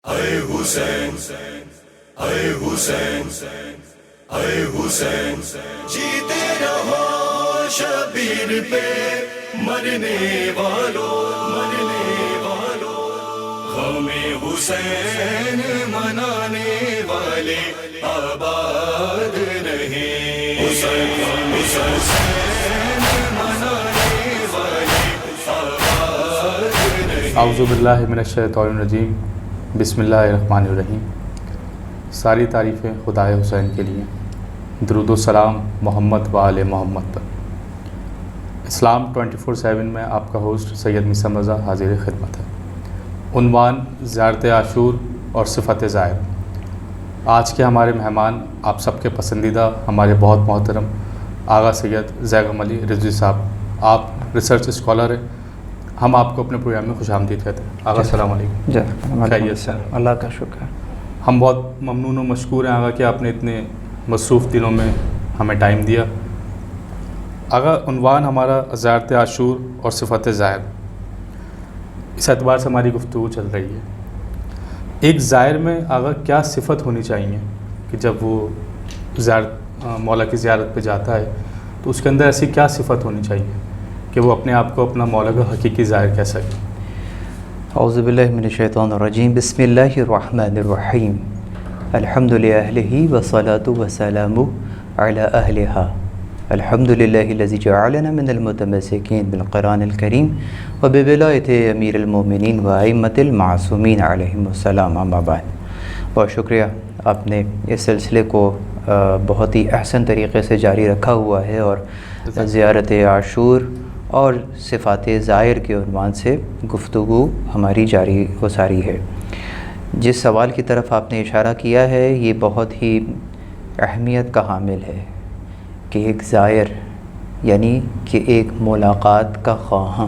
اے حسین اے حسین اے حسین جیتے رہو شبیر پہ مرنے والوں ہمیں حسین منانے والے آباد رہے حسین منانے والے آباد رہے اعوذ باللہ من الشیطان الرجیم بسم اللہ الرحمن الرحیم۔ ساری تعریفیں خدائے حسین کے لیے، درود و سلام محمد و آل محمد پر۔ اسلام 24/7 میں آپ کا ہوسٹ سید میثم رضا حاضر خدمت ہے۔ عنوان زیارت عاشور اور صفت زائر۔ آج کے ہمارے مہمان آپ سب کے پسندیدہ ہمارے بہت محترم آغا سید زیغم علی رضوی صاحب، آپ ریسرچ اسکالر ہیں۔ ہم آپ کو اپنے پروگرام میں خوش آمدید کہتے ہیں۔ آغا السلام علیکم۔ خیریت سے؟ اللہ کا شکر۔ ہم بہت ممنون و مشکور ہیں آغا کہ آپ نے اتنے مصروف دنوں میں ہمیں ٹائم دیا۔ آغا عنوان ہمارا زیارت عاشور اور صفت زائر، اس اعتبار سے ہماری گفتگو چل رہی ہے۔ ایک زائر میں آغا کیا صفت ہونی چاہیے کہ جب وہ مولا کی زیارت پہ جاتا ہے تو اس کے اندر ایسی کیا صفت ہونی چاہیے کہ وہ اپنے آپ کو اپنا مولا کا حقیقی زائر کہہ سکے؟ اعوذ باللہ من الشیطان الرجیم، بسم اللہ الرحمن الرحیم، الحمد للہ والصلاۃ والسلام علی اہلہا، الحمد للہ الذی جعلنا من المتمسکین بالقرآن الکریم وبولایت امیر المومنین وائمۃ المعصومین علیہم السلام، اما بعد۔ بہت شکریہ، آپ نے اس سلسلے کو بہت ہی احسن طریقے سے جاری رکھا ہوا ہے اور زیارت عاشور اور صفات زائر کے عنوان سے گفتگو ہماری جاری و ساری ہے۔ جس سوال کی طرف آپ نے اشارہ کیا ہے یہ بہت ہی اہمیت کا حامل ہے کہ ایک زائر یعنی کہ ایک ملاقات کا خواہاں،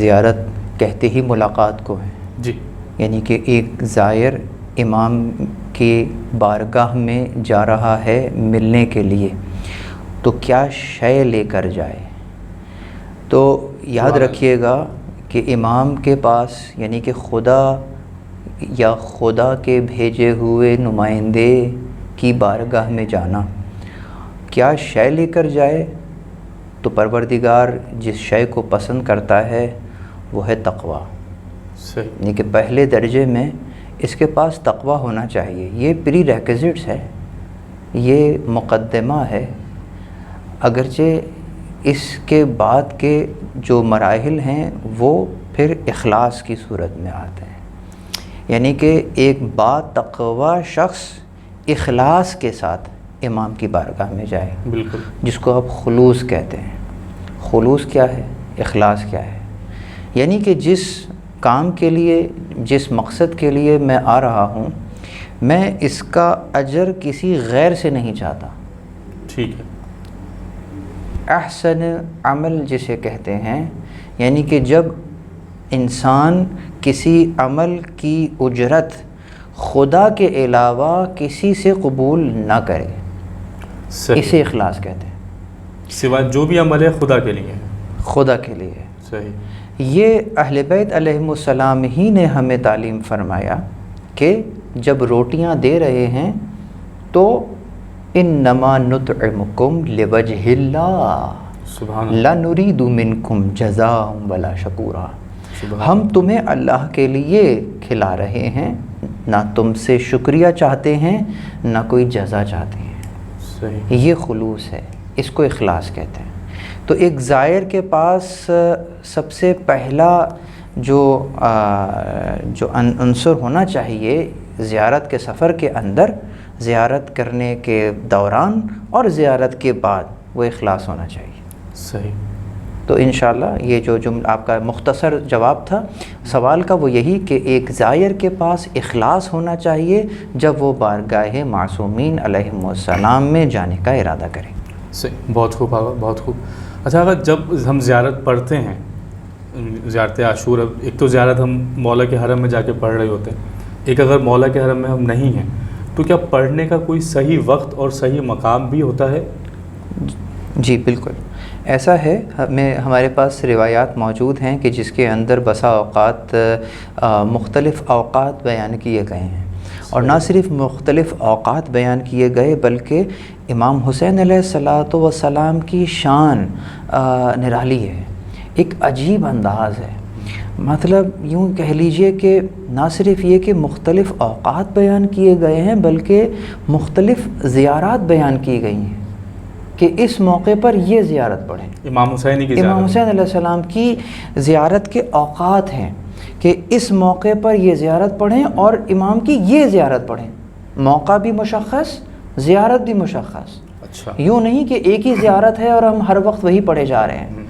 زیارت کہتے ہی ملاقات کو ہے جی، یعنی کہ ایک زائر امام کی بارگاہ میں جا رہا ہے ملنے کے لیے، تو کیا شے لے کر جائے؟ تو یاد رکھیے گا کہ امام کے پاس یعنی کہ خدا یا خدا کے بھیجے ہوئے نمائندے کی بارگاہ میں جانا، کیا شے لے کر جائے؟ تو پروردگار جس شے کو پسند کرتا ہے وہ ہے تقوی، یعنی کہ پہلے درجے میں اس کے پاس تقوی ہونا چاہیے۔ یہ پری ریکوزٹس ہے، یہ مقدمہ ہے، اگرچہ اس کے بعد کے جو مراحل ہیں وہ پھر اخلاص کی صورت میں آتے ہیں، یعنی کہ ایک با تقوی شخص اخلاص کے ساتھ امام کی بارگاہ میں جائے، بالکل، جس کو آپ خلوص کہتے ہیں۔ خلوص کیا ہے؟ اخلاص کیا ہے؟ یعنی کہ جس کام کے لیے، جس مقصد کے لیے میں آ رہا ہوں، میں اس کا اجر کسی غیر سے نہیں چاہتا۔ ٹھیک ہے۔ احسن عمل جسے کہتے ہیں، یعنی کہ جب انسان کسی عمل کی اجرت خدا کے علاوہ کسی سے قبول نہ کرے، اسے اخلاص کہتے ہیں۔ سوائے جو بھی عمل ہے خدا کے لیے، خدا کے لیے۔ صحیح۔ یہ اہل بیت علیہم السلام ہی نے ہمیں تعلیم فرمایا کہ جب روٹیاں دے رہے ہیں تو انما نطعمکم لوجہ اللہ سبحان لا نرید منکم جزاء ولا شکورا، اللہ۔ ہم تمہیں اللہ کے لیے کھلا رہے ہیں، نہ تم سے شکریہ چاہتے ہیں نہ کوئی جزا چاہتے ہیں۔ صحیح۔ یہ خلوص ہے، اس کو اخلاص کہتے ہیں۔ تو ایک زائر کے پاس سب سے پہلا جو عنصر ہونا چاہیے زیارت کے سفر کے اندر، زیارت کرنے کے دوران اور زیارت کے بعد، وہ اخلاص ہونا چاہیے۔ صحیح۔ تو انشاءاللہ یہ جو جملہ آپ کا مختصر جواب تھا سوال کا، وہ یہی کہ ایک زائر کے پاس اخلاص ہونا چاہیے جب وہ بارگاہ معصومین علیہم السلام میں جانے کا ارادہ کرے۔ صحیح، بہت خوب آگا، بہت خوب۔ اچھا آگا، جب ہم زیارت پڑھتے ہیں، زیارت عاشور، ایک تو زیارت ہم مولا کے حرم میں جا کے پڑھ رہے ہوتے ہیں، ایک اگر مولا کے حرم میں ہم نہیں ہیں تو کیا پڑھنے کا کوئی صحیح وقت اور صحیح مقام بھی ہوتا ہے؟ جی بالکل۔ ایسا ہے، ہمارے پاس روایات موجود ہیں کہ جس کے اندر بسا اوقات مختلف اوقات بیان کیے گئے ہیں، اور نہ صرف مختلف اوقات بیان کیے گئے بلکہ امام حسین علیہ الصلاۃ والسلام کی شان نرالی ہے، ایک عجیب انداز ہے۔ مطلب یوں کہہ لیجئے کہ نہ صرف یہ کہ مختلف اوقات بیان کیے گئے ہیں بلکہ مختلف زیارات بیان کی گئی ہیں کہ اس موقع پر یہ زیارت پڑھیں۔ امام حسین کی زیارت، امام حسین علیہ السلام کی زیارت کے اوقات ہیں کہ اس موقع پر یہ زیارت پڑھیں اور امام کی یہ زیارت پڑھیں، موقع بھی مشخص، زیارت بھی مشخص۔ اچھا، یوں نہیں کہ ایک ہی زیارت ہے اور ہم ہر وقت وہی پڑھے جا رہے ہیں۔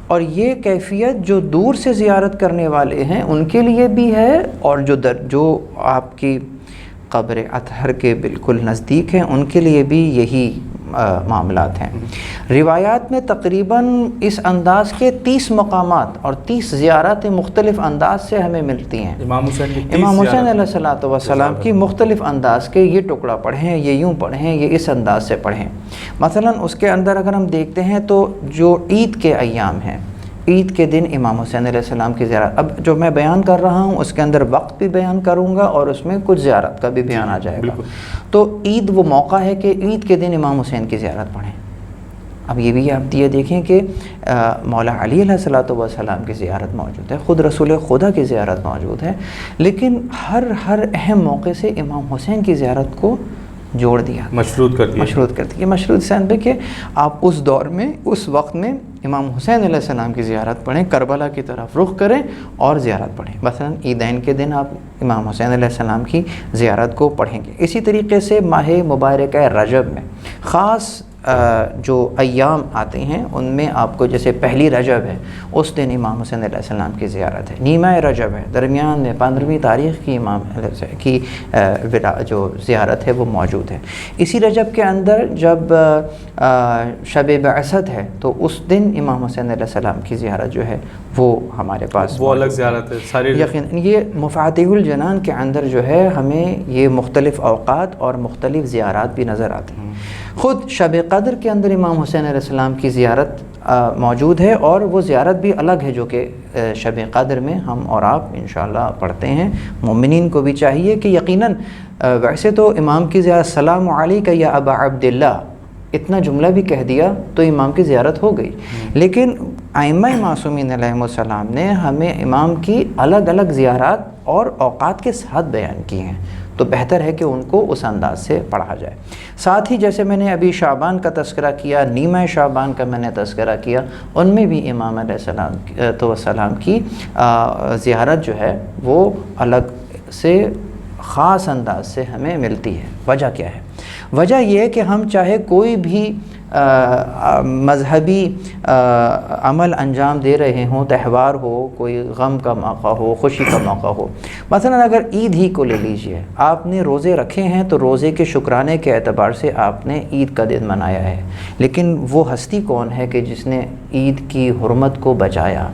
اور یہ کیفیت جو دور سے زیارت کرنے والے ہیں ان کے لیے بھی ہے، اور جو آپ کی قبر اطہر کے بالکل نزدیک ہیں ان کے لیے بھی یہی معاملات ہیں۔ روایات میں تقریباً اس انداز کے 30 مقامات اور 30 زیارتیں مختلف انداز سے ہمیں ملتی ہیں۔ امام حسین علیہ الصلاۃ والسلام کی مختلف انداز کے یہ ٹکڑا پڑھیں، یہ یوں پڑھیں، یہ اس انداز سے پڑھیں۔ مثلا اس کے اندر اگر ہم دیکھتے ہیں تو جو عید کے ایام ہیں، عید کے دن امام حسین علیہ السلام کی زیارت، اب جو میں بیان کر رہا ہوں اس کے اندر وقت بھی بیان کروں گا اور اس میں کچھ زیارت کا بھی بیان آ جائے گا۔ تو عید وہ موقع ہے کہ عید کے دن امام حسین کی زیارت پڑھیں۔ اب یہ بھی آپ یہ دیکھیں کہ مولا علی علیہ الصلوۃ والسلام کی زیارت موجود ہے، خود رسول خدا کی زیارت موجود ہے، لیکن ہر اہم موقع سے امام حسین کی زیارت کو جوڑ دیا، مشروط کر دیا، مشروط سین پہ کہ آپ اس دور میں، اس وقت میں امام حسین علیہ السلام کی زیارت پڑھیں، کربلا کی طرف رخ کریں اور زیارت پڑھیں۔ مثلا عیدین کے دن آپ امام حسین علیہ السلام کی زیارت کو پڑھیں گے۔ اسی طریقے سے ماہ مبارکہ رجب میں خاص جو ایام آتے ہیں ان میں آپ کو جیسے پہلی رجب ہے، اس دن امام حسین علیہ السلام کی زیارت ہے۔ نیمہ رجب ہے، درمیان میں 15ویں تاریخ کی امام کی جو زیارت ہے وہ موجود ہے۔ اسی رجب کے اندر جب شب بعثت ہے تو اس دن امام حسین علیہ السلام کی زیارت جو ہے وہ ہمارے پاس وہ الگ زیارت ہے ساری۔ یقیناً یہ مفاتیح الجنان کے اندر جو ہے ہمیں یہ مختلف اوقات اور مختلف زیارات بھی نظر آتی ہیں۔ خود شب قدر کے اندر امام حسین علیہ السلام کی زیارت موجود ہے، اور وہ زیارت بھی الگ ہے جو کہ شب قدر میں ہم اور آپ انشاءاللہ پڑھتے ہیں۔ مومنین کو بھی چاہیے کہ یقیناً ویسے تو امام کی زیارت سلام علیک یا ابا عبداللہ اتنا جملہ بھی کہہ دیا تو امام کی زیارت ہو گئی، لیکن ائمہ معصومین علیہم السلام نے ہمیں امام کی الگ الگ زیارات اور اوقات کے ساتھ بیان کی ہیں، تو بہتر ہے کہ ان کو اس انداز سے پڑھا جائے۔ ساتھ ہی جیسے میں نے ابھی شعبان کا تذکرہ کیا، نیمہ شعبان کا میں نے تذکرہ کیا، ان میں بھی امام علیہ السلام کی زیارت جو ہے وہ الگ سے خاص انداز سے ہمیں ملتی ہے۔ وجہ کیا ہے؟ وجہ یہ ہے کہ ہم چاہے کوئی بھی مذہبی عمل انجام دے رہے ہوں، تہوار ہو، کوئی غم کا موقع ہو، خوشی کا موقع ہو، مثلا اگر عید ہی کو لے لیجئے، آپ نے روزے رکھے ہیں تو روزے کے شکرانے کے اعتبار سے آپ نے عید کا دن منایا ہے، لیکن وہ ہستی کون ہے کہ جس نے عید کی حرمت کو بچایا؟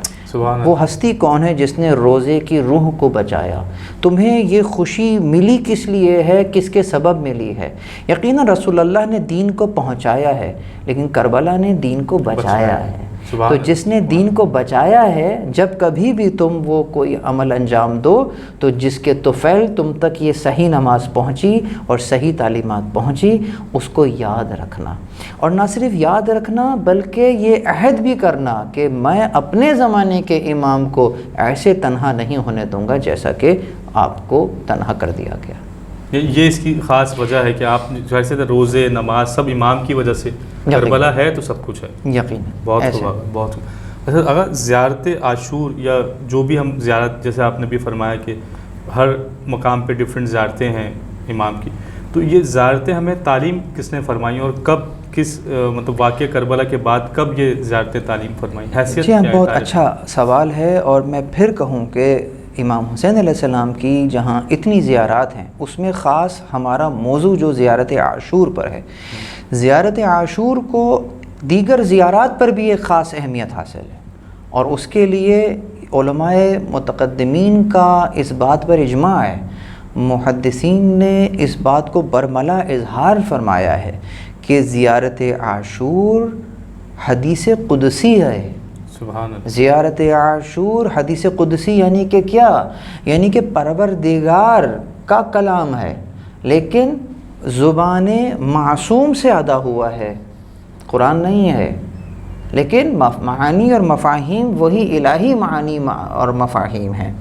وہ ہستی کون ہے جس نے روزے کی روح کو بچایا؟ تمہیں یہ خوشی ملی کس لیے ہے، کس کے سبب ملی ہے؟ یقیناً رسول اللہ نے دین کو پہنچایا ہے، لیکن کربلا نے دین کو بچایا ہے۔ تو جس نے دین کو بچایا ہے، جب کبھی بھی تم وہ کوئی عمل انجام دو تو جس کے طفیل تم تک یہ صحیح نماز پہنچی اور صحیح تعلیمات پہنچی، اس کو یاد رکھنا، اور نہ صرف یاد رکھنا بلکہ یہ عہد بھی کرنا کہ میں اپنے زمانے کے امام کو ایسے تنہا نہیں ہونے دوں گا جیسا کہ آپ کو تنہا کر دیا گیا۔ یہ اس کی خاص وجہ ہے کہ آپ جیسے روزے، نماز سب امام کی وجہ سے، کربلا ہے تو سب کچھ ہے یقیناً۔ بہت اچھا، اگر زیارت عاشور یا جو بھی ہم زیارت، جیسے آپ نے بھی فرمایا کہ ہر مقام پہ ڈیفرنٹ زیارتیں ہیں امام کی، تو یہ زیارتیں ہمیں تعلیم کس نے فرمائی اور کب، کس مطلب واقعہ کربلا کے بعد کب یہ زیارتیں تعلیم فرمائی؟ حیثیت جی ہاں، بہت اچھا سوال ہے، اور میں پھر کہوں کہ امام حسین علیہ السلام کی جہاں اتنی زیارات ہیں، اس میں خاص ہمارا موضوع جو زیارت عاشور پر ہے، زیارت عاشور کو دیگر زیارات پر بھی ایک خاص اہمیت حاصل ہے، اور اس کے لیے علماء متقدمین کا اس بات پر اجماع ہے، محدثین نے اس بات کو برملا اظہار فرمایا ہے کہ زیارت عاشور حدیث قدسی ہے. سبحان اللہ. زیارت عاشور حدیث قدسی یعنی کہ کیا؟ یعنی کہ پروردگار کا کلام ہے لیکن زبان معصوم سے ادا ہوا ہے، قرآن نہیں ہے، لیکن معانی اور مفاہیم وہی الہی معانی اور مفاہیم ہیں.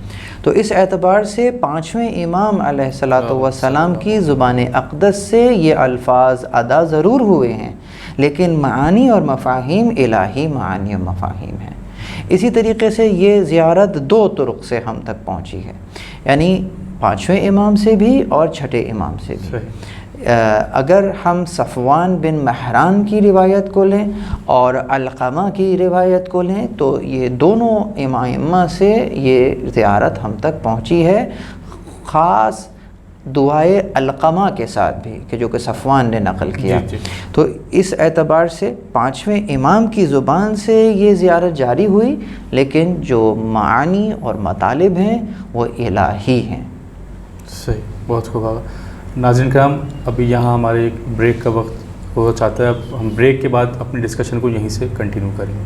تو اس اعتبار سے پانچویں امام علیہ الصلاۃ والسلام کی زبان اقدس سے یہ الفاظ ادا ضرور ہوئے ہیں لیکن معانی اور مفاہیم الہی معانی اور مفاہیم ہیں. اسی طریقے سے یہ زیارت دو طرق سے ہم تک پہنچی ہے، یعنی پانچویں امام سے بھی اور چھٹے امام سے بھی. اگر ہم صفوان بن مہران کی روایت کو لیں اور علقمہ کی روایت کو لیں تو یہ دونوں ائمہ سے یہ زیارت ہم تک پہنچی ہے، خاص دعائے علقمہ کے ساتھ بھی کہ جو کہ صفوان نے نقل کیا. تو اس اعتبار سے پانچویں امام کی زبان سے یہ زیارت جاری ہوئی لیکن جو معانی اور مطالب ہیں وہ الہی ہیں. صحیح، بہت خوب. آگا ناظرین کرام، ابھی یہاں ہمارے ایک بریک کا وقت ہو چاہتا ہے، اب ہم بریک کے بعد اپنی ڈسکشن کو یہیں سے کنٹینیو کریں گے.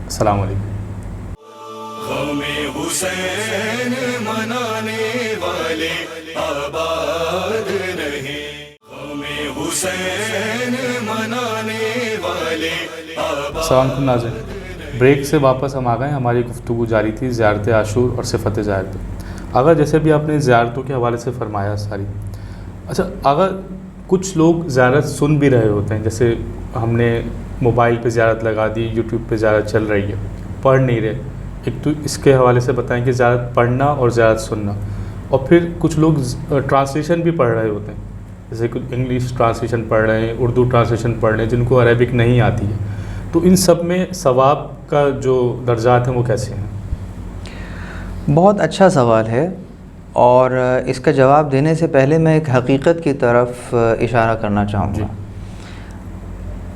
السلام علیکم. ہمیں حسین منانے والے آباد نہیں، ہمیں حسین منانے والے آباد. السلام علیکم ناظرین، بریک سے واپس ہم آ گئے. ہماری گفتگو جاری تھی زیارت عاشور اور صفت زیارت. آغا جیسے بھی آپ نے زیارتوں کے حوالے سے فرمایا ساری، اچھا آغا کچھ لوگ زیارت سن بھی رہے ہوتے ہیں، جیسے ہم نے موبائل پہ زیارت لگا دی، یوٹیوب پہ زیارت چل رہی ہے، پڑھ نہیں رہے. ایک تو اس کے حوالے سے بتائیں کہ زیارت پڑھنا اور زیارت سننا، اور پھر کچھ لوگ ٹرانسلیشن بھی پڑھ رہے ہوتے ہیں، جیسے کچھ انگلش ٹرانسلیشن پڑھ رہے ہیں، اردو ٹرانسلیشن پڑھ رہے ہیں جن کو عربک نہیں آتی ہے. تو ان سب میں ثواب کا جو درجات ہیں وہ کیسے ہیں؟ بہت اچھا سوال ہے، اور اس کا جواب دینے سے پہلے میں ایک حقیقت کی طرف اشارہ کرنا چاہوں گا.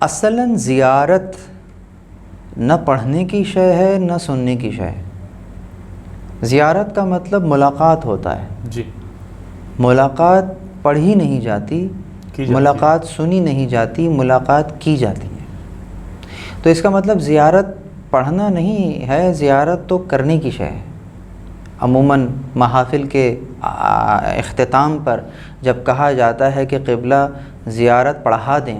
اصلاً زیارت نہ پڑھنے کی شے ہے نہ سننے کی شے ہے. زیارت کا مطلب ملاقات ہوتا ہے. جی. ملاقات پڑھی نہیں جاتی، ملاقات سنی نہیں جاتی، ملاقات کی جاتی ہے. تو اس کا مطلب زیارت پڑھنا نہیں ہے، زیارت تو کرنے کی شے ہے. عموماً محافل کے اختتام پر جب کہا جاتا ہے کہ قبلہ زیارت پڑھا دیں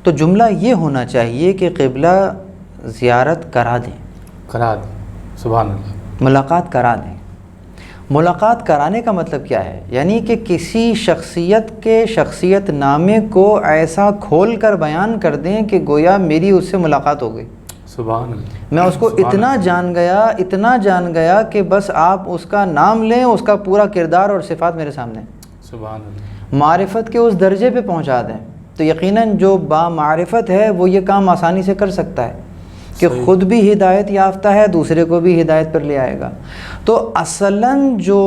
تو جملہ یہ ہونا چاہیے کہ قبلہ زیارت کرا دیں. سبحان اللہ. ملاقات کرا دیں. ملاقات کرانے کا مطلب کیا ہے؟ یعنی کہ کسی شخصیت کے شخصیت نامے کو ایسا کھول کر بیان کر دیں کہ گویا میری اس سے ملاقات ہو گئی. سبحان اللہ. میں اس کو اتنا جان گیا کہ بس آپ اس کا نام لیں، اس کا پورا کردار اور صفات میرے سامنے. سبحان اللہ. معرفت کے اس درجے پہ پہنچا دیں تو یقیناً جو با معرفت ہے وہ یہ کام آسانی سے کر سکتا ہے کہ خود بھی ہدایت یافتہ ہے، دوسرے کو بھی ہدایت پر لے آئے گا. تو اصلاً جو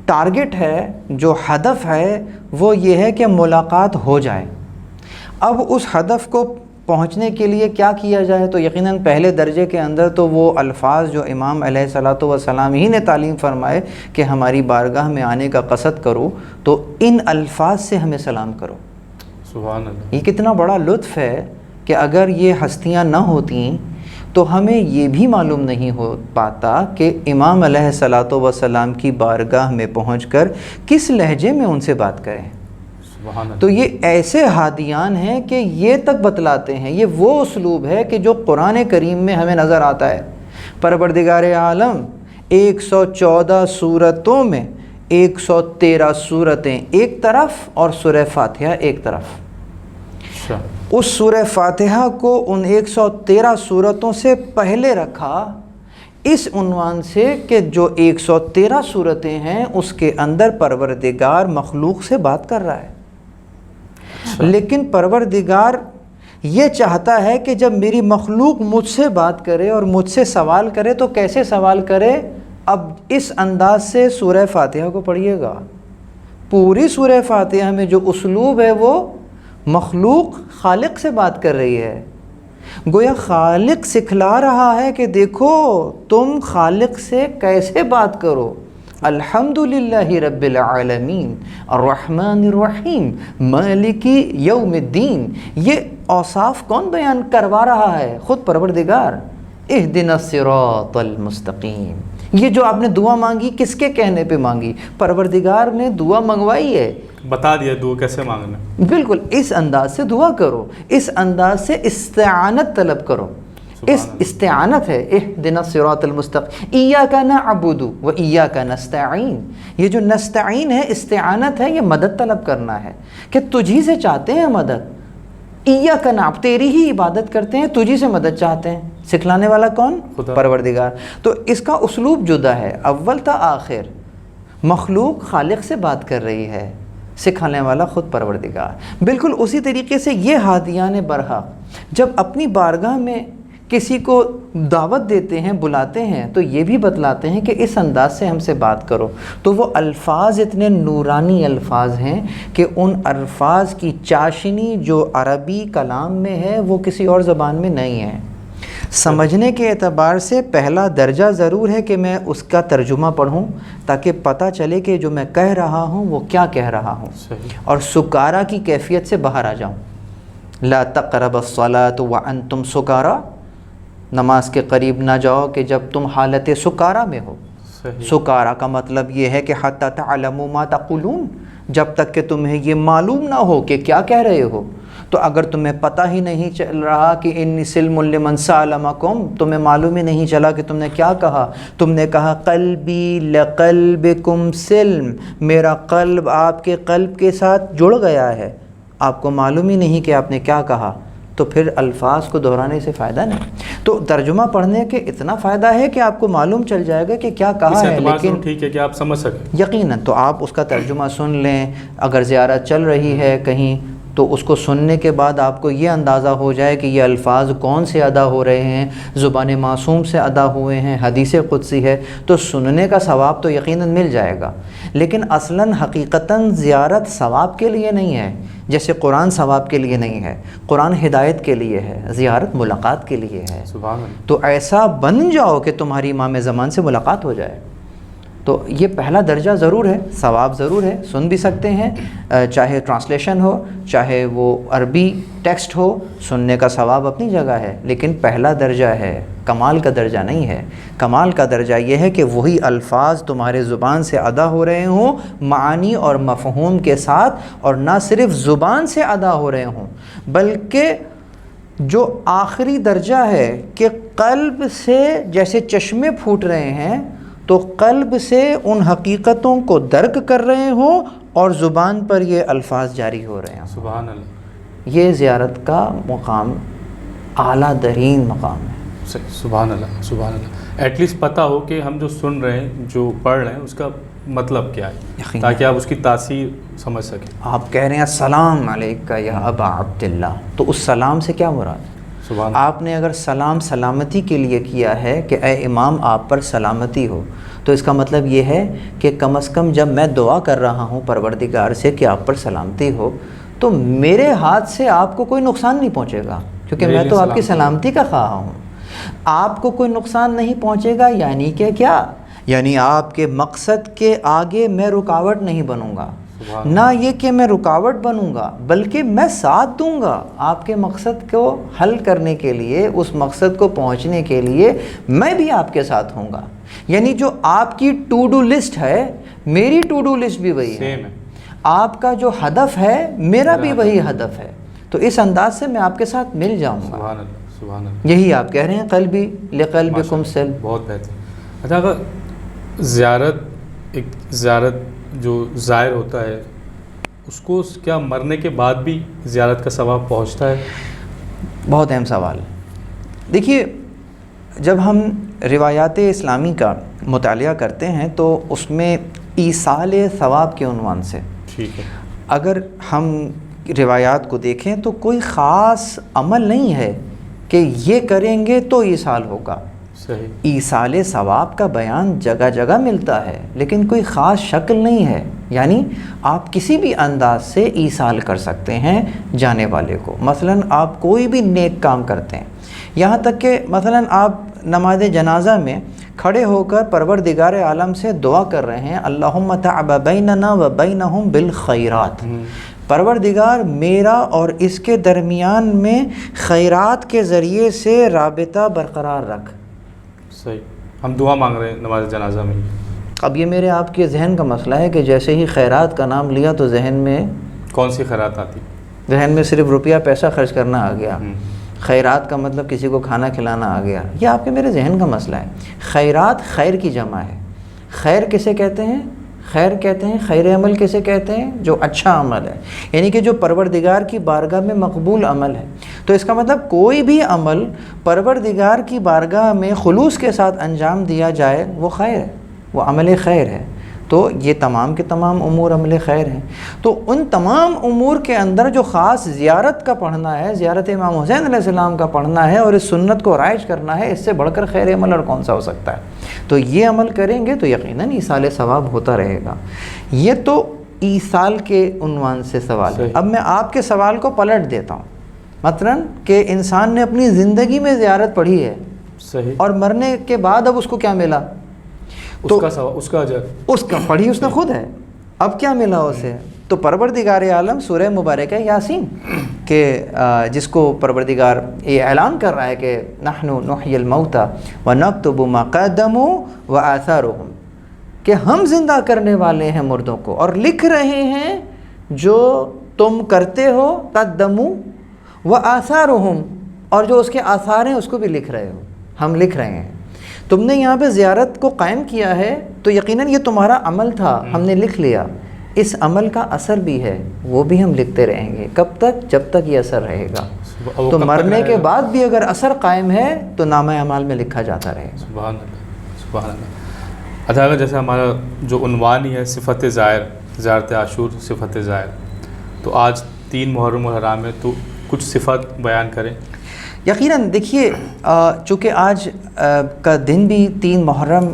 ٹارگٹ ہے، جو ہدف ہے وہ یہ ہے کہ ملاقات ہو جائے. اب اس ہدف کو پہنچنے کے لیے کیا کیا جائے؟ تو یقیناً پہلے درجے کے اندر تو وہ الفاظ جو امام علیہ الصلاۃ والسلام ہی نے تعلیم فرمائے کہ ہماری بارگاہ میں آنے کا قصد کرو، تو ان الفاظ سے ہمیں سلام کرو. سبحان اللہ. یہ کتنا بڑا لطف ہے کہ اگر یہ ہستیاں نہ ہوتیں تو ہمیں یہ بھی معلوم نہیں ہو پاتا کہ امام علیہ الصلاۃ والسلام کی بارگاہ میں پہنچ کر کس لہجے میں ان سے بات کریں. تو یہ ایسے ہادیان ہیں کہ یہ تک بتلاتے ہیں. یہ وہ اسلوب ہے کہ جو قرآن کریم میں ہمیں نظر آتا ہے. پروردگار عالم 114 سورتوں میں 113 سورتیں ایک طرف اور سورہ فاتحہ ایک طرف. اس سورہ فاتحہ کو ان 113 سورتوں سے پہلے رکھا اس عنوان سے کہ جو 113 سورتیں ہیں اس کے اندر پروردگار مخلوق سے بات کر رہا ہے. لیکن پروردگار یہ چاہتا ہے کہ جب میری مخلوق مجھ سے بات کرے اور مجھ سے سوال کرے تو کیسے سوال کرے؟ اب اس انداز سے سورہ فاتحہ کو پڑھیے گا. پوری سورہ فاتحہ میں جو اسلوب ہے وہ مخلوق خالق سے بات کر رہی ہے. گویا خالق سکھلا رہا ہے کہ دیکھو تم خالق سے کیسے بات کرو. الحمدللہ رب العالمین الرحمن الرحیم مالک یوم الدین، یہ اوصاف کون بیان کروا رہا ہے؟ خود پروردگار۔ اہدنا الصراط المستقیم، یہ جو آپ نے دعا مانگی کس کے کہنے پہ مانگی؟ پروردگار نے دعا منگوائی ہے، بتا دیا دعا کیسے مانگنا۔ بالکل اس انداز سے دعا کرو، اس انداز سے استعانت طلب کرو۔ اس استعانت ہے اہدنا الصراط المستقیم، ایاک نعبد و ایاک نستعین۔ یہ جو نستعین ہے استعانت ہے، یہ مدد طلب کرنا ہے کہ تجھی سے چاہتے ہیں مدد۔ ایاک نعبد، تیری ہی عبادت کرتے ہیں، تجھی سے مدد چاہتے ہیں۔ سکھلانے والا کون؟ خدا، پروردگار۔ تو اس کا اسلوب جدا ہے، اول تا آخر مخلوق خالق سے بات کر رہی ہے، سکھانے والا خود پروردگار۔ بالکل اسی طریقے سے یہ ہادیان برحق جب اپنی بارگاہ میں کسی کو دعوت دیتے ہیں، بلاتے ہیں، تو یہ بھی بتلاتے ہیں کہ اس انداز سے ہم سے بات کرو۔ تو وہ الفاظ اتنے نورانی الفاظ ہیں کہ ان الفاظ کی چاشنی جو عربی کلام میں ہے وہ کسی اور زبان میں نہیں ہے۔ سمجھنے کے اعتبار سے پہلا درجہ ضرور ہے کہ میں اس کا ترجمہ پڑھوں تاکہ پتہ چلے کہ جو میں کہہ رہا ہوں وہ کیا کہہ رہا ہوں، اور سکارا کی کیفیت سے باہر آ جاؤں۔ لا تقربوا الصلاۃ وانتم سکارا، نماز کے قریب نہ جاؤ کہ جب تم حالت سکارا میں ہو۔ سکارا کا مطلب یہ ہے کہ حتی تعلموا ما تقولون، جب تک کہ تمہیں یہ معلوم نہ ہو کہ کیا کہہ رہے ہو۔ تو اگر تمہیں پتہ ہی نہیں چل رہا کہ انی سلم لمن سالمکم، تمہیں معلوم ہی نہیں چلا کہ تم نے کیا کہا، تم نے کہا قلبی لقلبکم سلم، میرا قلب آپ کے قلب کے ساتھ جڑ گیا ہے، آپ کو معلوم ہی نہیں کہ آپ نے کیا کہا، تو پھر الفاظ کو دہرانے سے فائدہ نہیں۔ تو ترجمہ پڑھنے کے اتنا فائدہ ہے کہ آپ کو معلوم چل جائے گا کہ کیا کہا ہے، لیکن ٹھیک ہے کہ آپ سمجھ سکیں یقیناً تو آپ اس کا ترجمہ سن لیں۔ اگر زیارت چل رہی ہے کہیں تو اس کو سننے کے بعد آپ کو یہ اندازہ ہو جائے کہ یہ الفاظ کون سے ادا ہو رہے ہیں، زبان معصوم سے ادا ہوئے ہیں، حدیث قدسی ہے، تو سننے کا ثواب تو یقیناً مل جائے گا۔ لیکن اصلاً حقیقتاً زیارت ثواب کے لیے نہیں ہے، جیسے قرآن ثواب کے لیے نہیں ہے، قرآن ہدایت کے لیے ہے، زیارت ملاقات کے لیے ہے۔ سبحان اللہ۔ تو ایسا بن جاؤ کہ تمہاری امام زمان سے ملاقات ہو جائے۔ تو یہ پہلا درجہ ضرور ہے، ثواب ضرور ہے، سن بھی سکتے ہیں، چاہے ٹرانسلیشن ہو چاہے وہ عربی ٹیکسٹ ہو، سننے کا ثواب اپنی جگہ ہے، لیکن پہلا درجہ ہے، کمال کا درجہ نہیں ہے۔ کمال کا درجہ یہ ہے کہ وہی الفاظ تمہارے زبان سے ادا ہو رہے ہوں معانی اور مفہوم کے ساتھ، اور نہ صرف زبان سے ادا ہو رہے ہوں بلکہ جو آخری درجہ ہے کہ قلب سے جیسے چشمے پھوٹ رہے ہیں تو قلب سے ان حقیقتوں کو درک کر رہے ہوں اور زبان پر یہ الفاظ جاری ہو رہے ہیں۔ سبحان اللہ۔ یہ زیارت کا مقام اعلیٰ ترین مقام ہے۔ سبحان اللہ، سبحان اللہ۔ ایٹ لیسٹ پتہ ہو کہ ہم جو سن رہے ہیں، جو پڑھ رہے ہیں، اس کا مطلب کیا ہے، تاکہ آپ اس کی تاثیر سمجھ سکیں۔ آپ کہہ رہے ہیں السلام علیکہ یا ابا عبداللہ، تو اس سلام سے کیا مراد ہے؟ آپ نے اگر سلام سلامتی کے لیے کیا ہے کہ اے امام آپ پر سلامتی ہو، تو اس کا مطلب یہ ہے کہ کم از کم جب میں دعا کر رہا ہوں پروردگار سے کہ آپ پر سلامتی ہو، تو میرے ہاتھ سے آپ کو کوئی نقصان نہیں پہنچے گا، کیونکہ میں تو آپ کی سلامتی کا خواہاں ہوں۔ آپ کو کوئی نقصان نہیں پہنچے گا، یعنی کہ کیا؟ یعنی آپ کے مقصد کے آگے میں رکاوٹ نہیں بنوں گا، نہ یہ کہ میں رکاوٹ بنوں گا، بلکہ میں ساتھ دوں گا آپ کے مقصد کو حل کرنے کے لیے، اس مقصد کو پہنچنے کے لیے میں بھی آپ کے ساتھ ہوں گا۔ یعنی جو آپ کی ٹو ڈو لسٹ ہے میری ٹو ڈو لسٹ بھی وہی ہے، آپ کا جو ہدف ہے میرا بھی وہی ہدف ہے، تو اس انداز سے میں آپ کے ساتھ مل جاؤں گا۔ سبحان اللہ، سبحان اللہ۔ یہی آپ کہہ رہے ہیں قلبی لقلبکم سلم۔ بہت بہتر۔ اچھا، اگر زیارت جو زائر ہوتا ہے اس کو کیا مرنے کے بعد بھی زیارت کا ثواب پہنچتا ہے؟ بہت اہم سوال۔ دیکھیے، جب ہم روایات اسلامی کا مطالعہ کرتے ہیں تو اس میں ایصال ثواب کے عنوان سے، ٹھیک ہے، اگر ہم روایات کو دیکھیں تو کوئی خاص عمل نہیں ہے کہ یہ کریں گے تو ایصال ہوگا۔ صحیح۔ ایصال ثواب کا بیان جگہ جگہ ملتا ہے، لیکن کوئی خاص شکل نہیں ہے، یعنی آپ کسی بھی انداز سے ایصال کر سکتے ہیں جانے والے کو۔ مثلاً آپ کوئی بھی نیک کام کرتے ہیں، یہاں تک کہ مثلاً آپ نماز جنازہ میں کھڑے ہو کر پروردگار عالم سے دعا کر رہے ہیں اللہم تعب بیننا و بینہم بالخیرات، پروردگار میرا اور اس کے درمیان میں خیرات کے ذریعے سے رابطہ برقرار رکھ۔ صحیح، ہم دعا مانگ رہے ہیں نماز جنازہ میں۔ اب یہ میرے آپ کے ذہن کا مسئلہ ہے کہ جیسے ہی خیرات کا نام لیا تو ذہن میں کون سی خیرات آتی؟ ذہن میں صرف روپیہ پیسہ خرچ کرنا آ گیا، خیرات کا مطلب کسی کو کھانا کھلانا آ گیا۔ یہ آپ کے میرے ذہن کا مسئلہ ہے۔ خیرات خیر کی جمع ہے۔ خیر کسے کہتے ہیں؟ خیر کہتے ہیں، خیر عمل کسے کہتے ہیں؟ جو اچھا عمل ہے، یعنی کہ جو پروردگار کی بارگاہ میں مقبول عمل ہے۔ تو اس کا مطلب کوئی بھی عمل پروردگار کی بارگاہ میں خلوص کے ساتھ انجام دیا جائے وہ خیر ہے، وہ عمل خیر ہے۔ تو یہ تمام کے تمام امور عمل خیر ہیں۔ تو ان تمام امور کے اندر جو خاص زیارت کا پڑھنا ہے، زیارت امام حسین علیہ السلام کا پڑھنا ہے اور اس سنت کو رائج کرنا ہے، اس سے بڑھ کر خیر عمل اور کون سا ہو سکتا ہے؟ تو یہ عمل کریں گے تو یقیناً ایصال ثواب ہوتا رہے گا۔ یہ تو ایصال کے عنوان سے سوال ہے۔ اب میں آپ کے سوال کو پلٹ دیتا ہوں، مثلاً کہ انسان نے اپنی زندگی میں زیارت پڑھی ہے، صحیح، اور مرنے کے بعد اب اس کو کیا ملا؟ تو اس کا اجر، اس کا پڑھی اس نے خود ہے، اب کیا ملا اسے؟ تو پروردگار عالم سورہ مبارکہ یاسین کہ جس کو پروردگار یہ اعلان کر رہا ہے کہ نحن نحیی الموتى ونکتب ما قدموا وآثارهم، کہ ہم زندہ کرنے والے ہیں مردوں کو اور لکھ رہے ہیں جو تم کرتے ہو، قدموا وآثارهم، اور جو اس کے آثار ہیں اس کو بھی لکھ رہے ہو، ہم لکھ رہے ہیں۔ تم نے یہاں پہ زیارت کو قائم کیا ہے تو یقیناً یہ تمہارا عمل تھا، ہم نے لکھ لیا، اس عمل کا اثر بھی ہے، وہ بھی ہم لکھتے رہیں گے۔ کب تک؟ جب تک یہ اثر رہے گا۔ تو مرنے کے بعد بھی اگر اثر قائم ہے تو نامہ اعمال میں لکھا جاتا رہے گا۔ سبحان اللہ، سبحان اللہ۔ اچھا، اگر جیسے ہمارا جو عنوان ہی ہے صفت زائر، زیارت عاشور صفت زائر، تو آج 3 محرم الحرام ہے، تو کچھ صفت بیان کریں۔ یقیناً دیکھیے، چونکہ آج کا دن بھی 3 محرم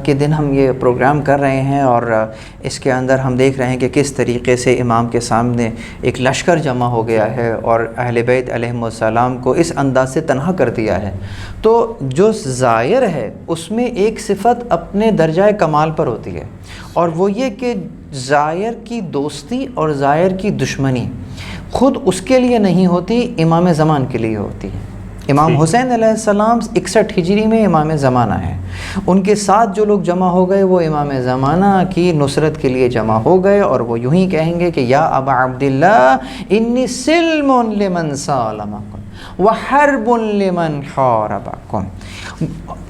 کے دن ہم یہ پروگرام کر رہے ہیں، اور اس کے اندر ہم دیکھ رہے ہیں کہ کس طریقے سے امام کے سامنے ایک لشکر جمع ہو گیا ہے اور اہل بیت علیہم السلام کو اس انداز سے تنہا کر دیا ہے۔ تو جو زائر ہے اس میں ایک صفت اپنے درجہ کمال پر ہوتی ہے، اور وہ یہ کہ زائر کی دوستی اور زائر کی دشمنی خود اس کے لیے نہیں ہوتی، امام زمان کے لیے ہوتی ہے۔ امام حسین علیہ السلام 61 ہجری میں امام زمانہ ہیں، ان کے ساتھ جو لوگ جمع ہو گئے وہ امام زمانہ کی نصرت کے لیے جمع ہو گئے، اور وہ یوں ہی کہیں گے کہ یا ابا عبداللہ انی سلم لمن سالمکم وحرب لمن حاربکم۔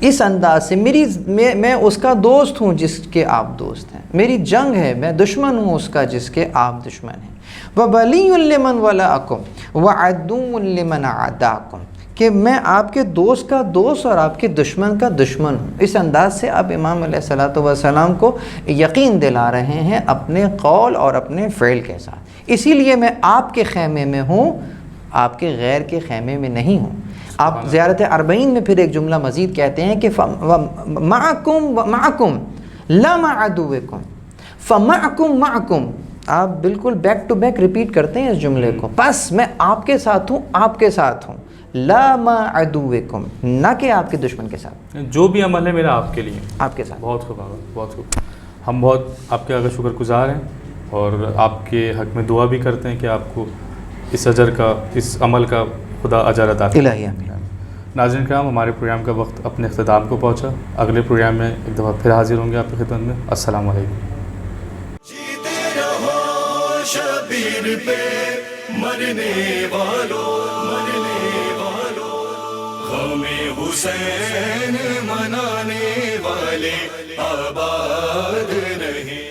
اس انداز سے میں اس کا دوست ہوں جس کے آپ دوست ہیں، میری جنگ ہے، میں دشمن ہوں اس کا جس کے آپ دشمن ہیں، وَوَلِيٌّ لِّمَنْ وَلَاكُمْ وَعَدُوٌّ لِّمَنْ عَادَاكُمْ، کہ میں آپ کے دوست کا دوست اور آپ کے دشمن کا دشمن ہوں۔ اس انداز سے آپ امام علیہ الصلوۃ والسلام کو یقین دلا رہے ہیں اپنے قول اور اپنے فعل کے ساتھ۔ اسی لیے میں آپ کے خیمے میں ہوں، آپ کے غیر کے خیمے میں نہیں ہوں۔ آپ زیارت اربعین میں پھر ایک جملہ مزید کہتے ہیں کہ مَعَكُمْ لَا مَعَ عَدُوِّكُمْ فَمَعَكُمْ مَعَكُمْ، آپ بالکل بیک ٹو بیک ریپیٹ کرتے ہیں اس جملے کو، بس میں آپ کے ساتھ ہوں، آپ کے ساتھ ہوں، لا مع عدوکم، نہ کہ آپ کے دشمن کے ساتھ، جو بھی عمل ہے میرا آپ کے لیے، آپ کے ساتھ۔ بہت خوب، بہت خوب۔ ہم بہت آپ کے آگے شکر گزار ہیں اور آپ کے حق میں دعا بھی کرتے ہیں کہ آپ کو اس اجر کا، اس عمل کا خدا اجر عطا کرے۔ الہی آمین۔ ناظرین کرام، ہمارے پروگرام کا وقت اپنے اختتام کو پہنچا۔ اگلے پروگرام میں ایک دفعہ پھر حاضر ہوں گے آپ کی خدمت میں۔ السلام علیکم۔ جیتے رہو شبیر پہ مرنے والوں، غم حسین منانے والے آباد رہے۔